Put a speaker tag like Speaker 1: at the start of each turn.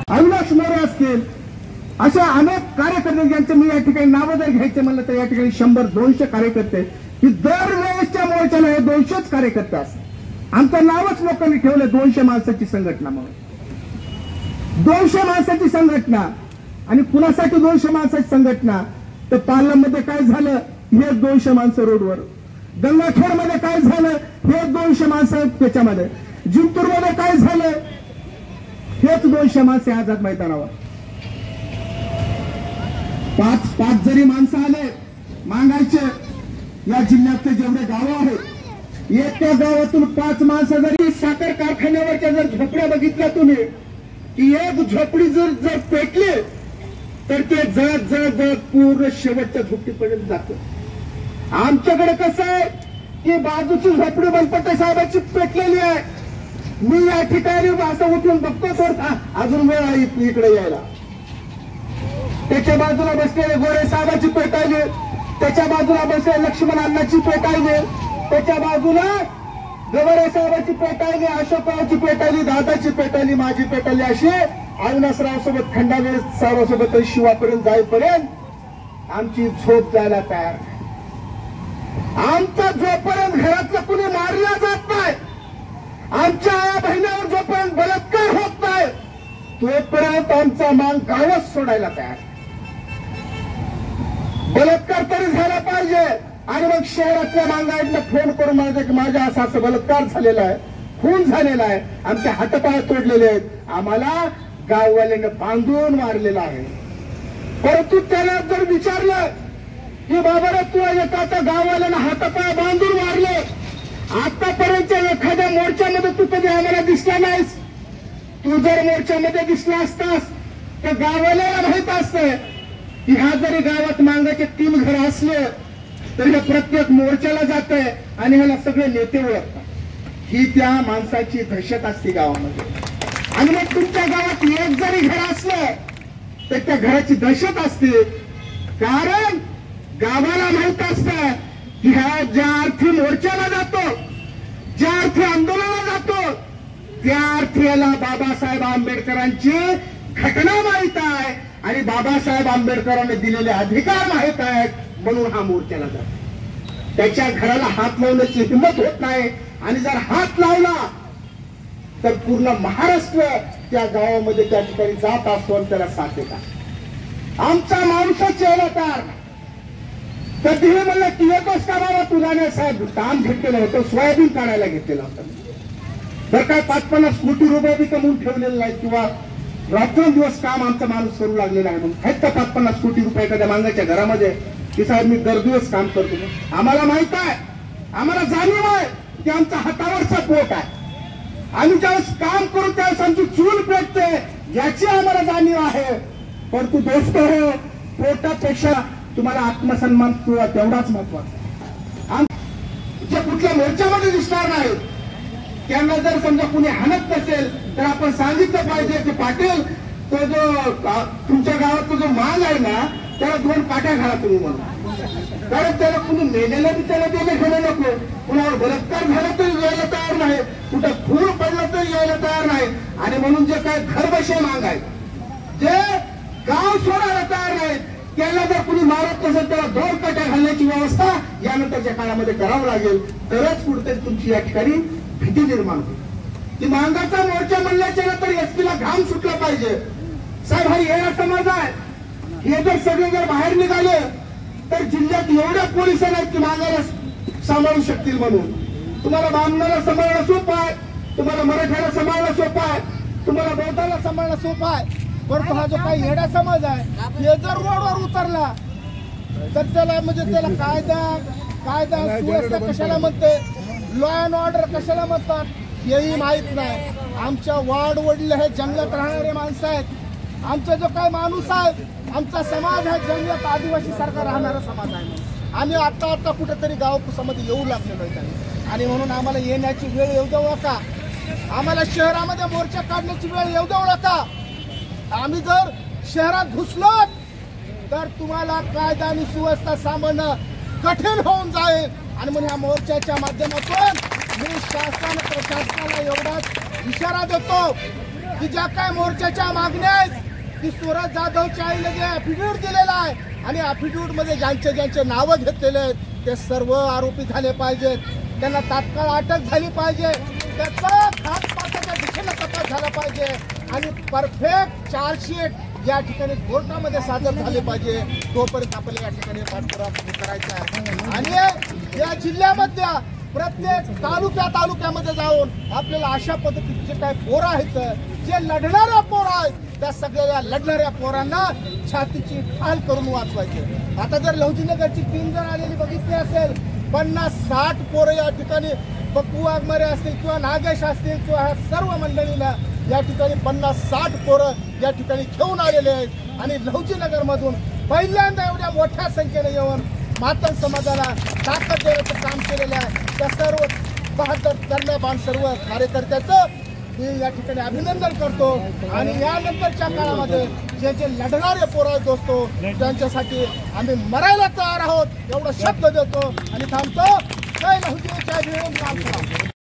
Speaker 1: अविनाश मोरे असतील, अशा अनेक कार्यकर्ते ज्यांचे मी या ठिकाणी नावं जर घ्यायचे म्हणलं तर या ठिकाणी 100-200 कार्यकर्ते, की दरवेळेसच्या मोर्चाला हे 200च कार्यकर्ते असतात. आमचं नावच लोकांनी ठेवलं 200 माणसाची संघटना म्हणून. 200 माणसाची संघटना. आणि कुणासाठी 200 माणसाची संघटना? तर पार्लमध्ये काय झालं, हे 200 माणसं रोडवर. गंगाखेडमध्ये काय झालं, हे 200 माणसं त्याच्यामध्ये. जिंतूरमध्ये काय झालं, हेच 200 माणसे आझाद मैदानावर. 5 जरी माणसं आले मागायचे, या जिल्ह्यातले जेवढे गावं आहेत, एका गावातून 5 माणसं जरी साखर कारखान्यावरच्या जर झोपड्या बघितल्या तुम्ही, की एक झोपडी जर पेटली तर ते जळत पूर्ण शेवटच्या झोपडीपर्यंत जातं. आमच्याकडे कसं आहे की बाजूची झोपडी बनपट्टे साहेबांची पेटलेली आहे. मी या ठिकाणी असं उठून बघतो तर अजून वेळ आहे इकडे यायला. त्याच्या बाजूला बसलेले गोरे साहेबाची पेटायली, त्याच्या बाजूला बसलेले लक्ष्मण अण्णाची पेटायली, त्याच्या बाजूला गवारे साहेबाची पेटायली, अशोकरावची पेटायली, दादाची पेटायली, माझी पेटायली, अशी अविनाशराव सोबत खंडागळे साहेबासोबत शिवापर्यंत जाईपर्यंत आमची झोप जायला तयार. आमचा जोपर्यंत घरातलं कुणी मारलं जात नाही, आमच्या आया बहिणीवर जोपर्यंत बलात्कार होत नाही, तोपर्यंत आमचा मान गावच सोडायला तयार. बलात्कार तरी झाला पाहिजे. आणि मग शहरातल्या मांगायला फोन करून म्हणायचं की माझ्या असा बलात्कार झालेला आहे, खून झालेला आहे, आमचे हातपाय तोडलेले आहेत, आम्हाला गाववाल्याने बांधून मारलेला आहे. परंतु त्याला जर विचारलं की बाबा रे तू एका गाववाल्यानं हातपाय बांधून मारले, आतापर्यंत एखाद्या मोर्चामध्ये तू कधी आम्हाला दिसला नाहीस. तू जर मोर्चामध्ये दिसला असतास तर गाववाल्याला माहित असतं की ह्या जरी गावात मांगाचे 3 घर असले तर हे प्रत्येक मोर्चाला जात आहे आणि ह्याला सगळे नेते ओळखतात. ही त्या माणसाची दहशत असते गावामध्ये. आणि मग तुमच्या गावात एक जरी घर असलं तर त्या घराची दहशत असते. कारण गावाला माहित असतं की ह्या ज्या अर्थी मोर्चाला जातो, ज्या अर्थी आंदोलनाला जातो, त्या अर्थी याला बाबासाहेब आंबेडकरांची घटना माहित आहे आणि बाबासाहेब आंबेडकरांनी दिलेले अधिकार माहित आहेत, म्हणून हा मोर्चाला जातो. त्याच्या घराला हात लावण्याची हिंमत होत नाही. आणि जर हात लावला तर पूर्ण महाराष्ट्र त्या गावामध्ये त्या ठिकाणी जात असतो आणि त्याला साथ देतात. आमचा माणूसच यायला तयार. कधीही म्हणलं की येतोस का बाबा, तुला नाही साहेब काम घेतलेलं होतं, सोयाबीन काढायला घेतलेलं होतं. तर काय 5-50 कोटी रुपये बी कमवून ठेवलेलं नाही किंवा रात्रंदिवस काम आमचा माणूस करू लागलेला आहे. म्हणून आहेत का 5-50 कोटी रुपये एखाद्या मांगाच्या घरामध्ये की साहेब मी दरदिवस काम करतो? आम्हाला माहित आहे, आम्हाला जाणीव आहे की आमचा हातावरचा पोट आहे. आम्ही ज्यावेळेस काम करू त्यावेळेस आमची चूल पेटते याची आम्हाला जाणीव आहे. परंतु दोस्त हो, पोटापेक्षा तुम्हाला आत्मसन्मान तेवढाच महत्वाचा. जे कुठल्या मोर्चामध्ये दिसणार नाही त्यांना जर समजा कुणी हाणत नसेल तर आपण सांगितलं पाहिजे की पाटील तो जो तुमच्या गावात जो माल आहे ना त्याला 2 काट्या घाला तुम्ही म्हणून. कारण त्याला कुणी मेलेलं बी त्याला देणं घेणं नको, कुणावर बलात्कार झाला तरी यायला तयार नाही, कुठं फूल पडलं तरी यायला तयार नाही. आणि म्हणून जे काय घरबसे माग आहेत, जे गाव सोडायला तयार नाहीत, त्याला जर कुणी मारत नसेल त्याला 2 काट्या घालण्याची व्यवस्था यानंतरच्या काळामध्ये करावं लागेल. तरच कुठेतरी तुमची या ठिकाणी भीती निर्माण होईल. की मांगाचा मोर्चा म्हणल्याच्या नंतर एसपीला घाम सुटला पाहिजे. साहेब हा येणा समाज आहे, हे जर सगळे जर बाहेर निघाले तर जिल्ह्यात एवढ्या पोलिस आहेत की मांगाला सांभाळू शकतील. म्हणून तुम्हाला बामणाला सांभाळणं सोपं आहे, तुम्हाला मराठ्याला सांभाळणं सोपं आहे, तुम्हाला बौद्धाला सांभाळणं सोपं आहे. परंतु हा जो काही येडा समाज आहे हे जर रोडवर उतरला तर त्याला म्हणजे त्याला कायदा सुव्यवस्था कशाला म्हणते, लॉ अँड ऑर्डर कशाला म्हणतात हेही माहित नाही. आमच्या वाड वडील हे जंगलात राहणारे माणसं आहेत. आमचा जो काही माणूस आहे, आमचा समाज आहे जंगलात आदिवासी सारखा राहणारा समाज आहे. आम्ही आता कुठेतरी गावकुसामध्ये येऊ लागलेलो आहे आणि म्हणून आम्हाला येण्याची वेळ येऊ देऊ नका, आम्हाला शहरामध्ये मोर्चा काढण्याची वेळ येऊ देऊ नका. आम्ही जर शहरात घुसलो तर तुम्हाला कायदा आणि सुव्यवस्था सांभाळणं कठीण होऊन जाईल. आणि म्हणून ह्या मोर्चाच्या माध्यमातून मी शासनाला एवढाच इशारा देतो की ज्या काय मोर्चाच्या मागण्या
Speaker 2: की सूरज जाधवच्या आईने जे ॲफिडेव्हिट दिलेला आहे आणि ॲफिडेव्हिट मध्ये ज्यांचे नावं घेतलेले आहेत ते सर्व आरोपी झाले पाहिजेत. त्यांना तात्काळ अटक झाली पाहिजे. त्याचा खासपासाच्या दिशेने तपास झाला पाहिजे आणि परफेक्ट चार्जशीट या ठिकाणी कोर्टामध्ये सादर झाले पाहिजे. तोपर्यंत आपल्याला या ठिकाणी पाठपुरावा करायचा आहे. आणि या जिल्ह्यामध्ये प्रत्येक तालुक्यामध्ये जाऊन आपल्याला अशा पद्धतीचे जे काय पोरं आहेत, जे लढणाऱ्या पोरं आहेत, त्या सगळ्या लढणाऱ्या पोरांना छातीची ठाल करून वाचवायचे. आता जर लवजीनगरची टीम जर आलेली बघितली असेल, 50-60 पोरं या ठिकाणी पप्पू वाघमारे असतील किंवा नागेश असतील किंवा ह्या सर्व मंडळीला या ठिकाणी 50-60 पोरं या ठिकाणी घेऊन आलेले आहेत आणि लवजीनगर मधून पहिल्यांदा एवढ्या मोठ्या संख्येने येऊन मातंग समाजाला ताकद देण्याचं काम केलेलं आहे. त्या सर्व 72 तरुण सर्व कार्यकर्त्याचं मी या ठिकाणी अभिनंदन करतो. आणि यानंतरच्या काळामध्ये जे लढणारे पोरं दोस्तो त्यांच्यासाठी आम्ही मरायला तयार आहोत एवढं शब्द देतो आणि थांबतो. जय लहुजी, जय भीम, लाल सलाम.